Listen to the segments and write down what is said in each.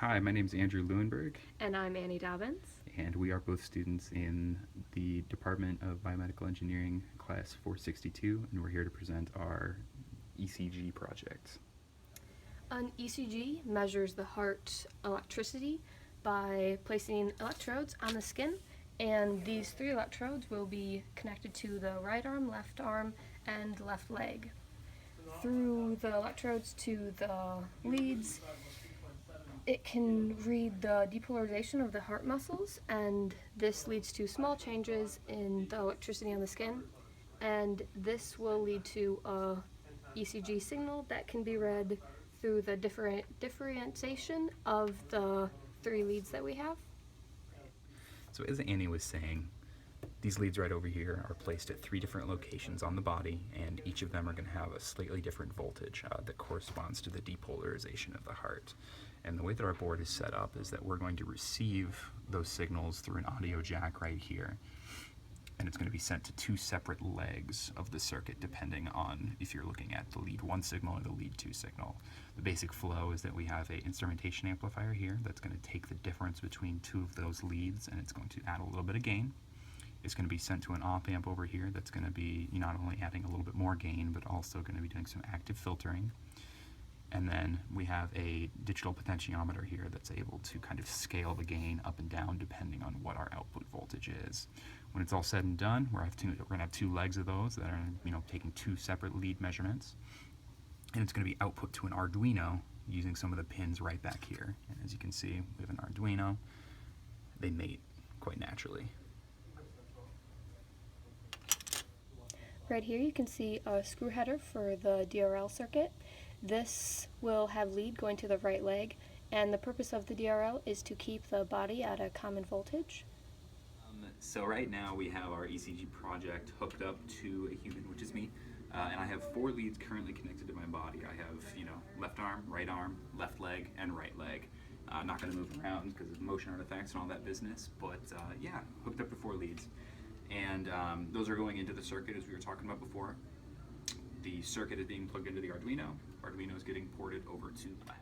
Hi, my name is Andrew Lueneburg, And I'm Annie Dobbins. and we are both students in the Department of Biomedical Engineering, class 462, and we're here to present our ECG project. An ECG measures the heart electricity by placing electrodes on the skin, and these 3 electrodes will be connected to the right arm, left arm, and left leg. Through the electrodes to the leads, it can read the depolarization of the heart muscles, and this leads to small changes in the electricity on the skin, and this will lead to a ECG signal that can be read through the differentiation of the 3 leads that we have. So as Annie was saying, these leads right over here are placed at 3 different locations on the body, and each of them are going to have a slightly different voltage that corresponds to the depolarization of the heart. And the way that our board is set up is that we're going to receive those signals through an audio jack right here, and it's going to be sent to 2 separate legs of the circuit depending on if you're looking at the lead 1 signal or the lead 2 signal. The basic flow is that we have an instrumentation amplifier here that's going to take the difference between 2 of those leads, and it's going to add a little bit of gain. It's going to be sent to an op amp over here that's going to be not only adding a little bit more gain, but also going to be doing some active filtering. And then we have a digital potentiometer here that's able to kind of scale the gain up and down depending on what our output voltage is. When it's all said and done, we're going to have 2 legs of those that are taking 2 separate lead measurements, and it's going to be output to an Arduino using some of the pins right back here. And as you can see, we have an Arduino. They mate quite naturally. Right here you can see a screw header for the DRL circuit. This will have lead going to the right leg, and the purpose of the DRL is to keep the body at a common voltage. So right now we have our ECG project hooked up to a human, which is me, and I have 4 leads currently connected to my body. I have, left arm, left leg, and right leg. Not going to move around because of motion artifacts and all that business, but yeah, hooked up to 4 leads. And those are going into the circuit as we were talking about before. The circuit is being plugged into the Arduino. Arduino is getting ported over to the lab.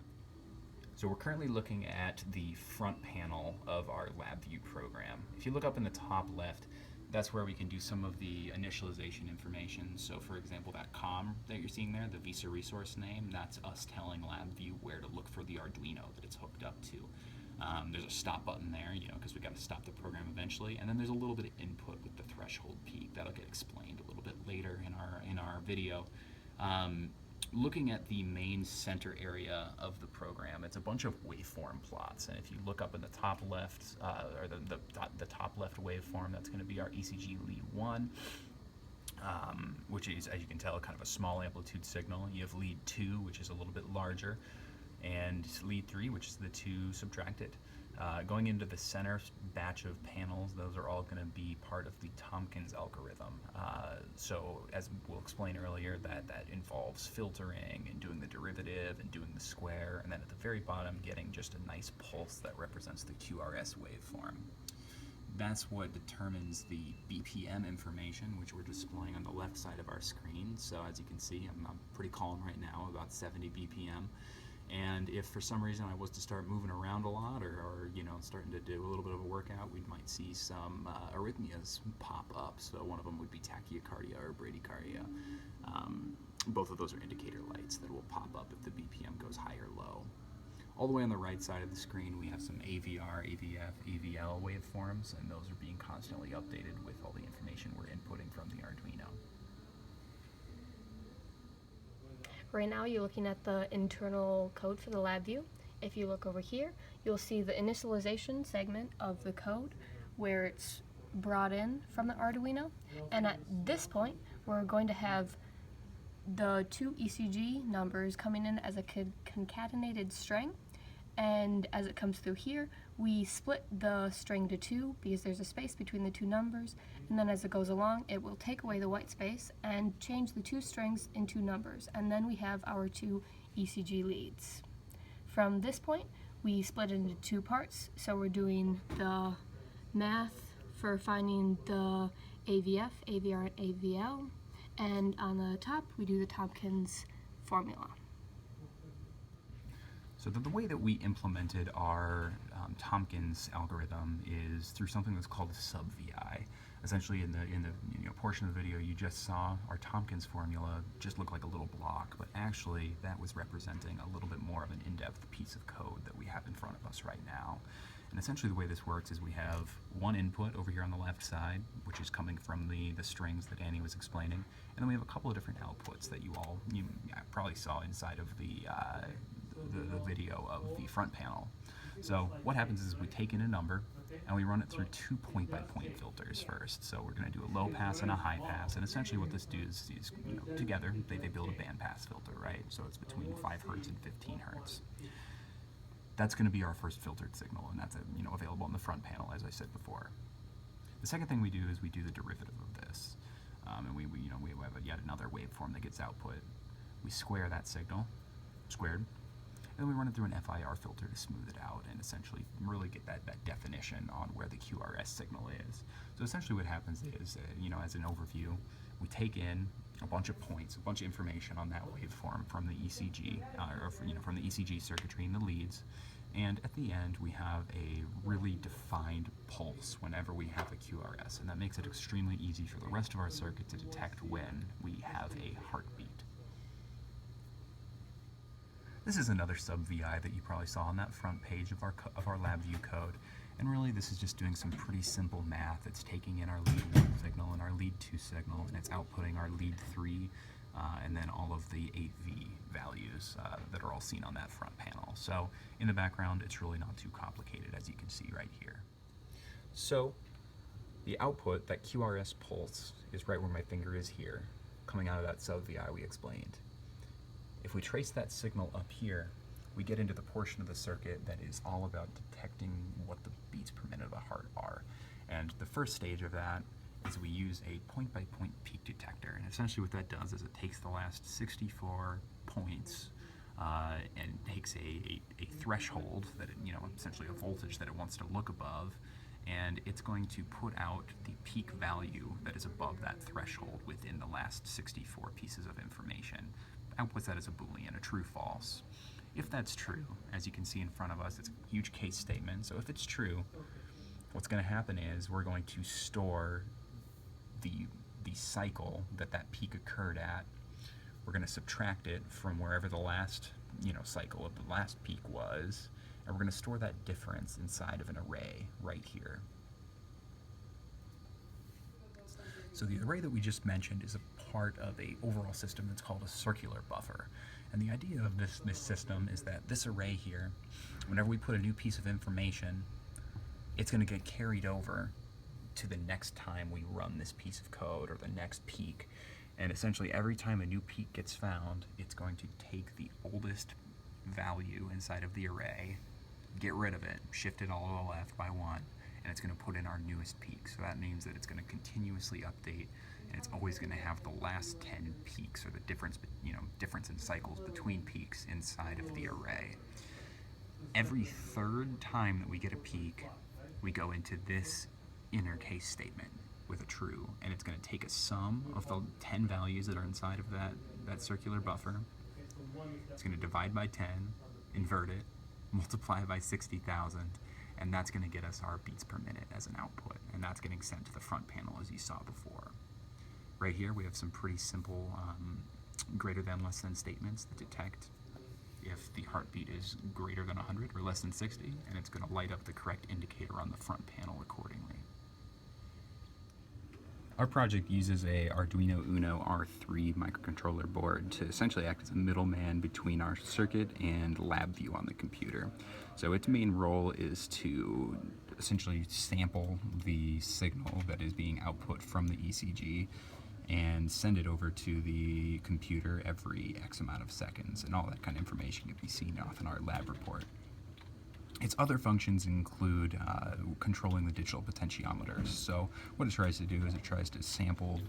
So we're currently looking at the front panel of our LabVIEW program. If you look up in the top left, that's where we can do some of the initialization information. So for example, that COM that you're seeing there, the Visa resource name, that's us telling LabVIEW where to look for the Arduino that it's hooked up to. There's a stop button there, because we got to stop the program eventually, and then there's a little bit of input with the threshold peak. That'll get explained a little bit later in our video. Looking at the main center area of the program, it's a bunch of waveform plots, and if you look up in the top left, or the top left waveform, that's going to be our ECG lead 1, which is, as you can tell, kind of a small amplitude signal. You have lead 2, which is a little bit larger, and lead 3, which is the 2 subtracted. Going into the center batch of panels, those are all going to be part of the Tompkins algorithm. So as we'll explain earlier, that involves filtering and doing the derivative and doing the square, and then at the very bottom getting just a nice pulse that represents the QRS waveform. That's what determines the BPM information, which we're displaying on the left side of our screen. So as you can see, I'm pretty calm right now, about 70 BPM. And if for some reason I was to start moving around a lot or starting to do a little bit of a workout, we might see some arrhythmias pop up. So one of them would be tachycardia or bradycardia. Both of those are indicator lights that will pop up if the BPM goes high or low. All the way on the right side of the screen, we have some AVR, AVF, AVL waveforms, and those are being constantly updated with all the information we're inputting from the Arduino. Right now you're looking at the internal code for the LabVIEW. If you look over here, you'll see the initialization segment of the code where it's brought in from the Arduino. And at this point, we're going to have the 2 ECG numbers coming in as a concatenated string. And as it comes through here, we split the string to 2 because there's a space between the 2 numbers, and then as it goes along, it will take away the white space and change the 2 strings into numbers, and then we have our 2 ECG leads. From this point, we split it into 2 parts, so we're doing the math for finding the AVF, AVR, and AVL, and on the top, we do the Tompkins formula. So the way that we implemented our Tompkins algorithm is through something that's called a sub-VI. Essentially, in the portion of the video you just saw, our Tompkins formula just looked like a little block, but actually that was representing a little bit more of an in-depth piece of code that we have in front of us right now. And essentially the way this works is we have one input over here on the left side, which is coming from the strings that Annie was explaining, and then we have a couple of different outputs that you probably saw inside of the video of the front panel. So what happens is we take in a number and we run it through two point-by-point filters first. So we're going to do a low pass and a high pass, and essentially what this does is together they build a bandpass filter, right? So it's between 5 Hertz and 15 Hertz. That's going to be our first filtered signal, and that's available in the front panel, as I said before. The second thing we do is we do the derivative of this, and we have yet another waveform that gets output. We square that signal, squared, and then we run it through an FIR filter to smooth it out and essentially really get that definition on where the QRS signal is. So essentially what happens is, as an overview, we take in a bunch of points, a bunch of information on that waveform from the ECG, from the ECG circuitry in the leads, and at the end we have a really defined pulse whenever we have a QRS, and that makes it extremely easy for the rest of our circuit to detect when we have a heartbeat. This is another sub-VI that you probably saw on that front page of our LabVIEW code. And really this is just doing some pretty simple math. It's taking in our lead 1 signal and our lead 2 signal, and it's outputting our lead 3 and then all of the 8V values that are all seen on that front panel. So in the background, it's really not too complicated, as you can see right here. So the output, that QRS pulse, is right where my finger is here, coming out of that sub-VI we explained. If we trace that signal up here, we get into the portion of the circuit that is all about detecting what the beats per minute of the heart are. And the first stage of that is we use a point-by-point peak detector. And essentially what that does is it takes the last 64 points and takes a threshold that essentially a voltage that it wants to look above, and it's going to put out the peak value that is above that threshold within the last 64 pieces of information. Outputs that as a Boolean, a true-false. If that's true, as you can see in front of us, it's a huge case statement. So if it's true, what's going to happen is we're going to store the cycle that peak occurred at. We're going to subtract it from wherever the last cycle of the last peak was, and we're going to store that difference inside of an array right here. So the array that we just mentioned is a part of an overall system that's called a circular buffer. And the idea of this system is that this array here, whenever we put a new piece of information, it's going to get carried over to the next time we run this piece of code or the next peak. And essentially every time a new peak gets found, it's going to take the oldest value inside of the array, get rid of it, shift it all to the left by 1, and it's going to put in our newest peak. So that means that it's going to continuously update, and it's always going to have the last 10 peaks, or the difference in cycles between peaks inside of the array. Every third time that we get a peak, we go into this inner case statement with a true, and it's going to take a sum of the 10 values that are inside of that circular buffer. It's going to divide by 10, invert it, multiply by 60,000, and that's going to get us our beats per minute as an output, and that's getting sent to the front panel as you saw before. Right here we have some pretty simple greater than, less than statements that detect if the heartbeat is greater than 100 or less than 60, and it's going to light up the correct indicator on the front panel accordingly. Our project uses a Arduino Uno R3 microcontroller board to essentially act as a middleman between our circuit and LabVIEW on the computer. So its main role is to essentially sample the signal that is being output from the ECG and send it over to the computer every X amount of seconds, and all that kind of information can be seen off in our lab report. Its other functions include controlling the digital potentiometers. So what it tries to do is it tries to sample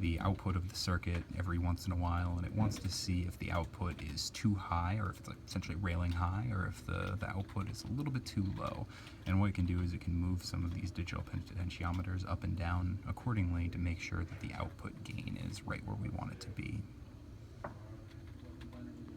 the output of the circuit every once in a while, and it wants to see if the output is too high, or if it's essentially railing high, or if the output is a little bit too low. And what it can do is it can move some of these digital potentiometers up and down accordingly to make sure that the output gain is right where we want it to be.